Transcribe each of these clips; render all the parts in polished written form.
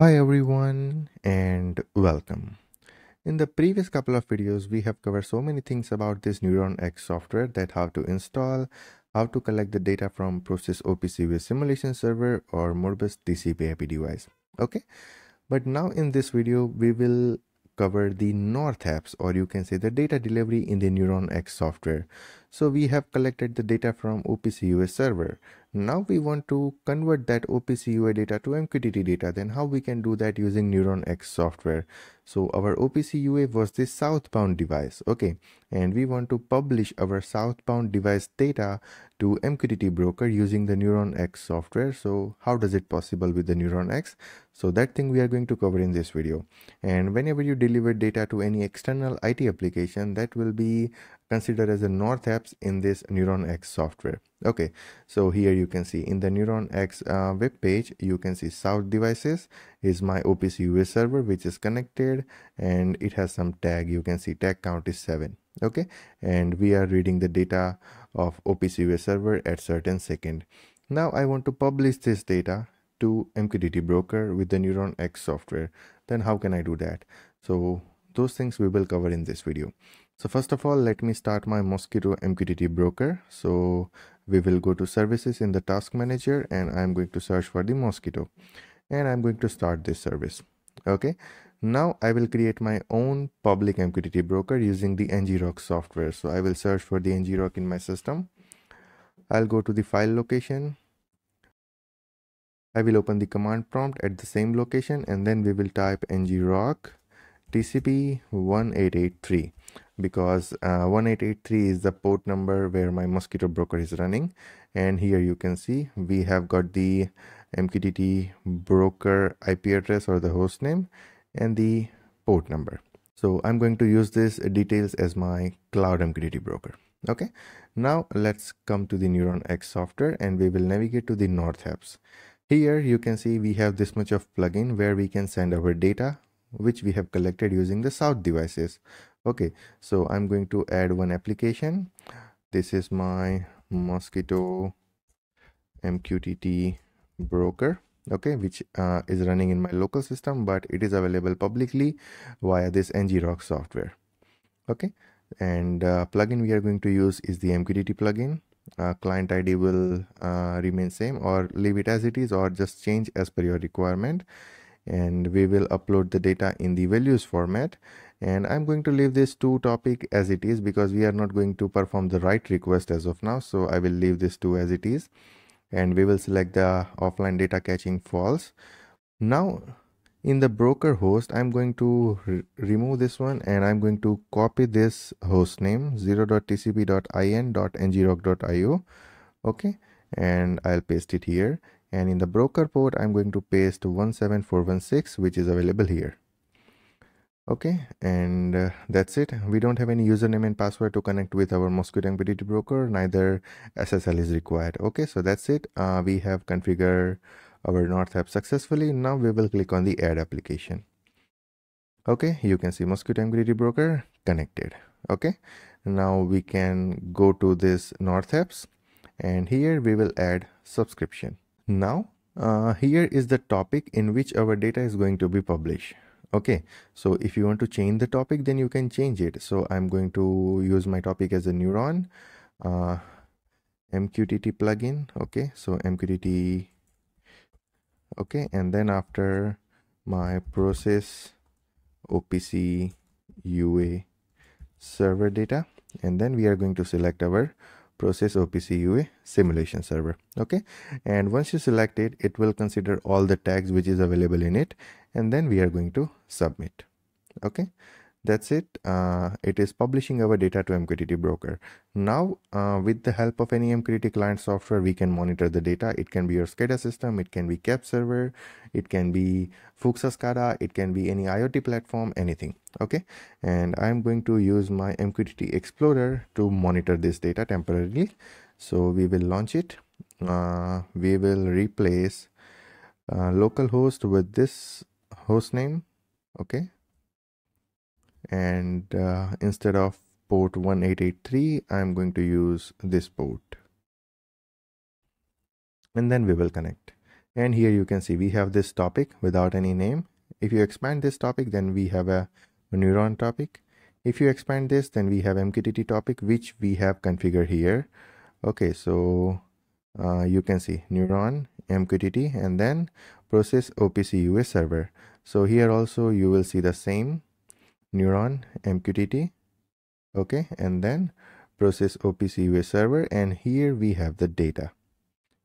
Hi everyone and welcome. In the previous couple of videos, we have covered so many things about this NeuronEX software, that how to install, how to collect the data from process OPC-UA simulation server or Modbus TCP IP device. Okay, but now in this video, we will cover the North apps, or you can say the data delivery in the NeuronEX software. So we have collected the data from OPC-UA server. Now we want to convert that OPC-UA data to MQTT data. Then how we can do that using NeuronEX software? So our OPC-UA was this Southbound device, okay, and we want to publish our Southbound device data to MQTT broker using the NeuronEX software. So how does it possible with the NeuronEX? So that thing we are going to cover in this video. And whenever you deliver data to any external IT application, that will be considered as a North apps in this NeuronEX software. Okay, so here you can see in the NeuronEX web page, you can see South devices is my OPC-UA server, which is connected, and it has some tag. You can see tag count is 7. Okay, and we are reading the data of OPC-UA server at certain second. Now I want to publish this data to MQTT broker with the NeuronEX software. Then how can I do that? So those things we will cover in this video. So first of all, let me start my Mosquito MQTT broker. So we will go to services in the task manager, and I'm going to search for the Mosquito, and I'm going to start this service. Okay, now I will create my own public MQTT broker using the ngrok software. So I will search for the ngrok in my system. I'll go to the file location. I will open the command prompt at the same location, and then we will type ngrok TCP 1883, because 1883 is the port number where my Mosquito broker is running. And here you can see we have got the MQTT broker IP address or the host name and the port number. So I'm going to use this details as my cloud MQTT broker. Okay, now let's come to the NeuronEX software, and we will navigate to the North apps. Here you can see we have this much of plugin where we can send our data which we have collected using the South devices. Okay, so I'm going to add one application. This is my Mosquito MQTT broker, okay, which is running in my local system, but it is available publicly via this ngrok software. Okay, and plugin we are going to use is the MQTT plugin. Client ID will remain same, or leave it as it is, or just change as per your requirement. And we will upload the data in the values format, and I'm going to leave this to topic as it is because we are not going to perform the write request as of now. So I will leave this to as it is, and we will select the offline data caching false. Now in the broker host, I'm going to remove this one, and I'm going to copy this host name 0.tcp.in.ngrok.io. okay, and I'll paste it here. And in the broker port, I'm going to paste 17416, which is available here. Okay, and that's it. We don't have any username and password to connect with our Mosquito MQTT broker, neither SSL is required. Okay, so that's it. We have configured our North app successfully. Now we will click on the add application. Okay, you can see Mosquito MQTT broker connected. Okay, now we can go to this North apps, and here we will add subscription. Now here is the topic in which our data is going to be published. Okay, so if you want to change the topic, then you can change it. So I'm going to use my topic as a Neuron MQTT plugin. Okay, so MQTT. Okay, and then after my process OPC-UA server data, and then we are going to select our process OPC-UA simulation server. Okay, and once you select it, it will consider all the tags which is available in it, and then we are going to submit. Okay, that's it. It is publishing our data to MQTT broker. Now with the help of any MQTT client software, we can monitor the data. It can be your SCADA system, it can be CAP server, it can be Fuxa SCADA, it can be any IoT platform, anything. Okay, and I'm going to use my MQTT Explorer to monitor this data temporarily. So we will launch it. We will replace localhost with this host name. Okay, and instead of port 1883, I'm going to use this port, and then we will connect. And here you can see we have this topic without any name. If you expand this topic, then we have a neuron topic. If you expand this, then we have MQTT topic, which we have configured here. Okay, so you can see neuron, MQTT, and then process OPC-UA server. So here also you will see the same neuron, MQTT, okay, and then process OPC-UA server, and here we have the data.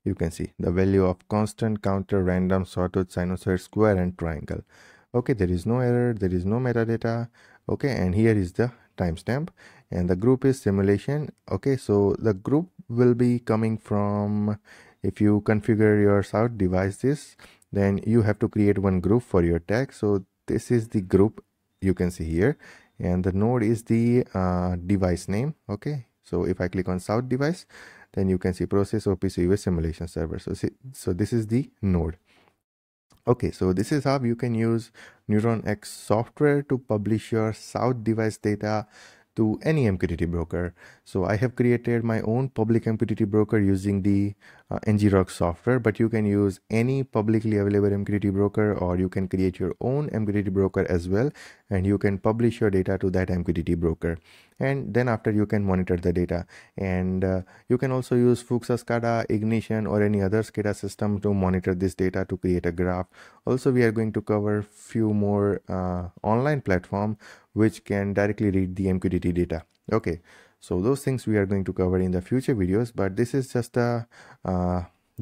You can see the value of constant, counter, random, sawtooth, sinusoid, square, and triangle. Okay, there is no error, there is no metadata. Okay, and here is the timestamp, and the group is simulation. Okay, so the group will be coming from, if you configure your South device this, then you have to create one group for your tag. So this is the group you can see here, and the node is the device name. Okay, so if I click on South device, then you can see process OPC-UA simulation server. So this is the node. Okay, so this is how you can use NeuronEX software to publish your South device data to any MQTT broker. So I have created my own public MQTT broker using the NGROC software, but you can use any publicly available MQTT broker, or you can create your own MQTT broker as well, and you can publish your data to that MQTT broker. And then after you can monitor the data, and you can also use Fuchs, SCADA, Ignition, or any other SCADA system to monitor this data to create a graph. Also, we are going to cover few more online platform which can directly read the MQTT data. Okay, so those things we are going to cover in the future videos, but this is just a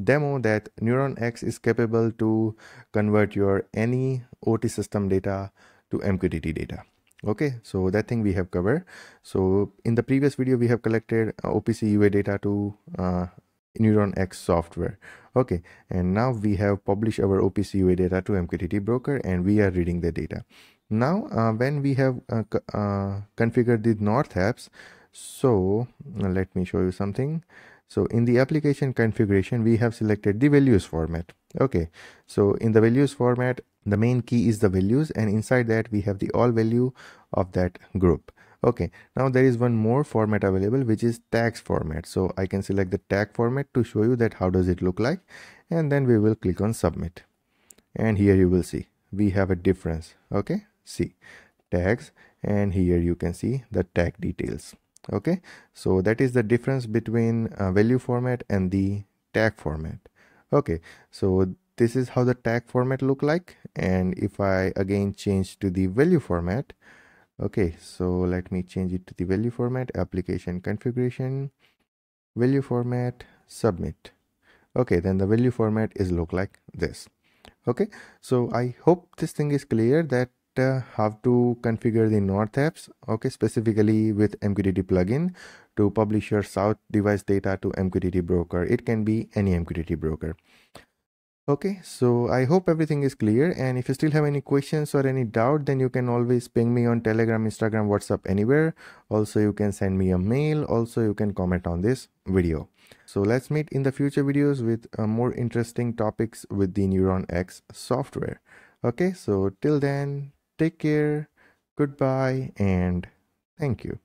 demo that NeuronEX is capable to convert your any OT system data to MQTT data. Okay, so that thing we have covered. So in the previous video we have collected OPC-UA data to NeuronEX software. Okay, and now we have published our OPC-UA data to MQTT broker, and we are reading the data. Now when we have configured the North apps, so let me show you something. So in the application configuration, we have selected the values format. Okay, so in the values format, the main key is the values, and inside that we have the all value of that group. Okay, now there is one more format available, which is tags format. So I can select the tag format to show you that how does it look like, and then we will click on submit, and here you will see we have a difference. Okay, see tags, and here you can see the tag details. Okay, so that is the difference between value format and the tag format. Okay, so this is how the tag format look like, and if I again change to the value format, okay, so let me change it to the value format, application configuration, value format, submit. Okay, then the value format is look like this. Okay, so I hope this thing is clear that how to configure the North apps, okay, specifically with MQTT plugin to publish your South device data to MQTT broker. It can be any MQTT broker. Okay, so I hope everything is clear, and if you still have any questions or any doubt, then you can always ping me on Telegram, Instagram, WhatsApp, anywhere. Also, you can send me a mail. Also, you can comment on this video. So let's meet in the future videos with more interesting topics with the NeuronEX software. Okay, so till then, take care, goodbye, and thank you.